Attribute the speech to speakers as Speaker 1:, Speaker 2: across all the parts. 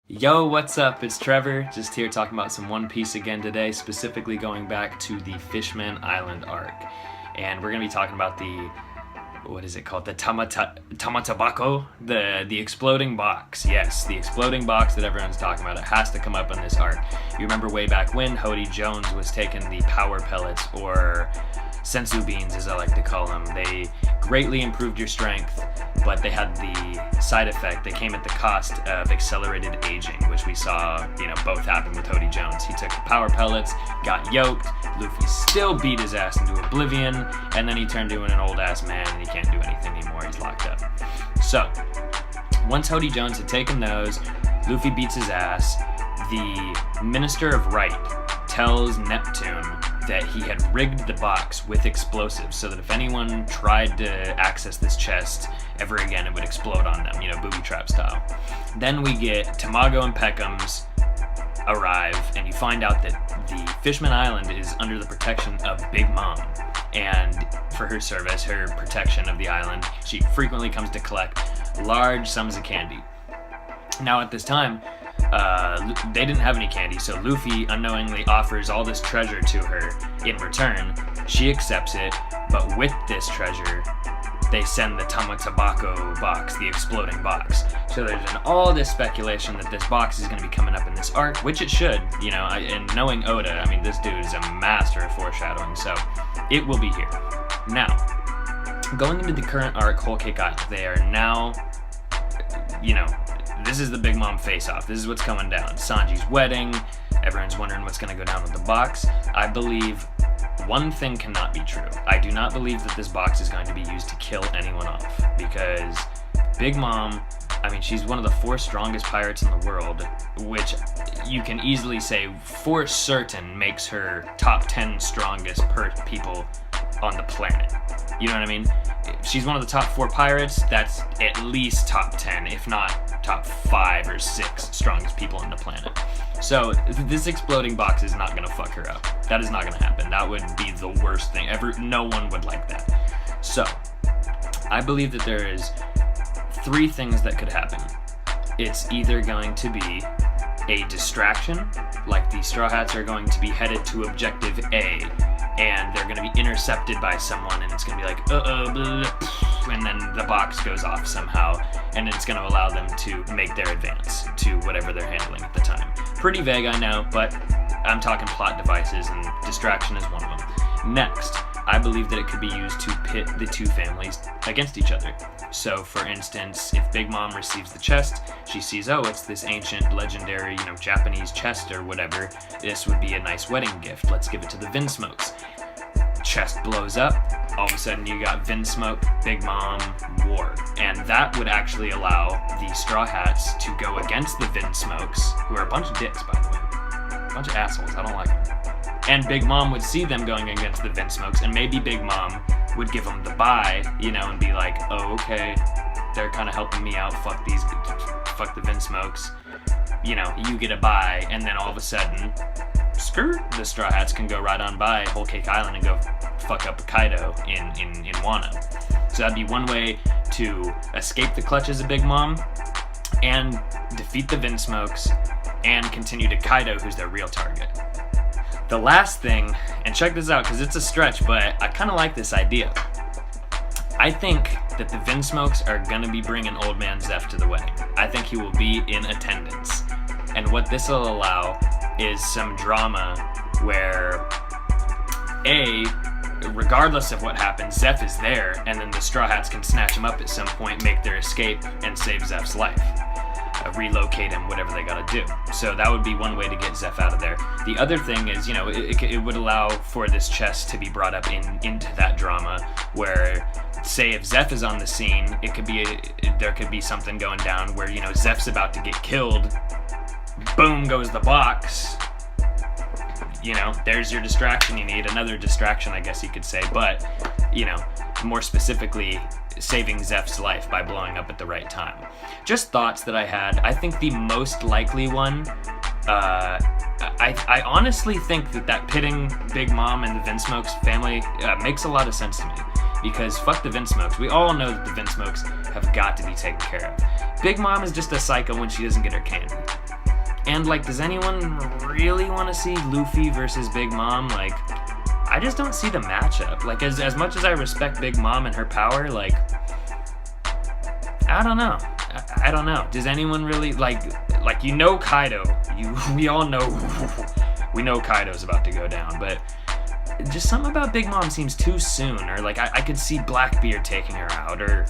Speaker 1: Yo, what's up? It's Trevor, just here talking about some One Piece again today, specifically going back to the Fishman Island arc. And we're going to be talking about the, what is it called? The Tamatebako? The exploding box. Yes, the exploding box that everyone's talking about. It has to come up in this arc. You remember way back when Hody Jones was taking the power pellets, or sensu beans as I like to call them. They greatly improved your strength, but they had the side effect. They came at the cost of accelerated aging, which we saw, both happen with Hody Jones. He took the power pellets, got yoked, Luffy still beat his ass into oblivion, and then he turned into an old ass man and he can't do anything anymore. He's locked up. So, once Hody Jones had taken those, Luffy beats his ass. The Minister of Right tells Neptune that he had rigged the box with explosives so that if anyone tried to access this chest ever again, it would explode on them, booby trap style. Then we get Tamago and Peckham's arrive, and you find out that the Fishman Island is under the protection of Big Mom. And for her service, her protection of the island, she frequently comes to collect large sums of candy. Now at this time, they didn't have any candy, so Luffy unknowingly offers all this treasure to her in return. She accepts it, but with this treasure, they send the Tamatebako box, the exploding box. So there's all this speculation that this box is going to be coming up in this arc, which it should, and knowing Oda, this dude is a master of foreshadowing, so it will be here. Now, going into the current arc, Whole Cake Island, they are now, this is the Big Mom face-off. This is what's coming down. Sanji's wedding. Everyone's wondering what's going to go down with the box. I believe one thing cannot be true. I do not believe that this box is going to be used to kill anyone off, because Big Mom, she's one of the 4 strongest pirates in the world, which you can easily say for certain makes her top 10 strongest people on the planet. You know what I mean? If she's one of the top 4 pirates, that's at least top 10, if not top 5 or 6 strongest people on the planet. So this exploding box is not going to fuck her up. That is not going to happen. That would be the worst thing ever. No one would like that. So I believe that there is 3 things that could happen. It's either going to be a distraction, like the Straw Hats are going to be headed to Objective A, and they're going to be intercepted by someone, and it's going to be like, and then the box goes off somehow, and it's going to allow them to make their advance to whatever they're handling at the time. Pretty vague, I know, but I'm talking plot devices, and distraction is one of them. Next, I believe that it could be used to pit the 2 families against each other. So, for instance, if Big Mom receives the chest, she sees, it's this ancient, legendary, Japanese chest or whatever. This would be a nice wedding gift. Let's give it to the Vinsmokes. Chest blows up. All of a sudden, you got Vinsmoke, Big Mom, war. And that would actually allow the Straw Hats to go against the Vinsmokes, who are a bunch of dicks, by the way. A bunch of assholes. I don't like them. And Big Mom would see them going against the Vinsmokes, and maybe Big Mom would give them the bye, and be like, oh, okay, they're kind of helping me out, fuck the Vinsmokes, you get a bye, and then all of a sudden, the Straw Hats can go right on by Whole Cake Island and go fuck up Kaido in Wano. So that'd be one way to escape the clutches of Big Mom, and defeat the Vinsmokes, and continue to Kaido, who's their real target. The last thing, and check this out because it's a stretch, but I kind of like this idea. I think that the Vinsmokes are going to be bringing Old Man Zeff to the wedding. I think he will be in attendance. And what this will allow is some drama where, regardless of what happens, Zeff is there, and then the Straw Hats can snatch him up at some point, make their escape, and save Zeff's life. Relocate him, whatever they gotta do. So that would be one way to get Zeff out of there. The other thing is, it would allow for this chest to be brought up into that drama, where, say, if Zeff is on the scene, there could be something going down where, Zeff's about to get killed, boom goes the box, there's your distraction you need. Another distraction, I guess you could say, but, more specifically, saving Zeff's life by blowing up at the right time. Just thoughts that I had. I think the most likely one, I honestly think that pitting Big Mom and the Vinsmokes family makes a lot of sense to me. Because fuck the Vinsmokes. We all know that the Vinsmokes have got to be taken care of. Big Mom is just a psycho when she doesn't get her candy. And, like, does anyone really want to see Luffy versus Big Mom? Like, I just don't see the matchup. Like, as much as I respect Big Mom and her power, like, I don't know. I don't know. Does anyone really, like, Kaido. We all know, we know Kaido's about to go down, but just something about Big Mom seems too soon, or, like, I could see Blackbeard taking her out, or,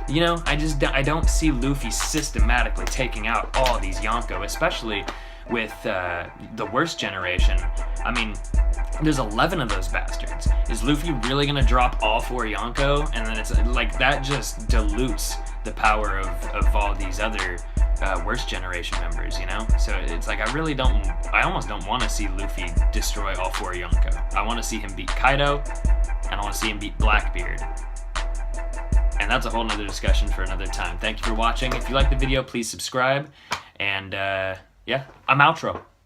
Speaker 1: you know, I don't see Luffy systematically taking out all these Yonko, especially with the worst generation. I mean, there's 11 of those bastards. Is Luffy really gonna drop all 4 Yonko? And then it's like, that just dilutes the power of all these other worst generation members, you know? So it's like, I almost don't want to see Luffy destroy all 4 Yonko. I want to see him beat Kaido, and I want to see him beat Blackbeard. And that's a whole nother discussion for another time. Thank you for watching. If you liked the video, please subscribe. And yeah, I'm outro.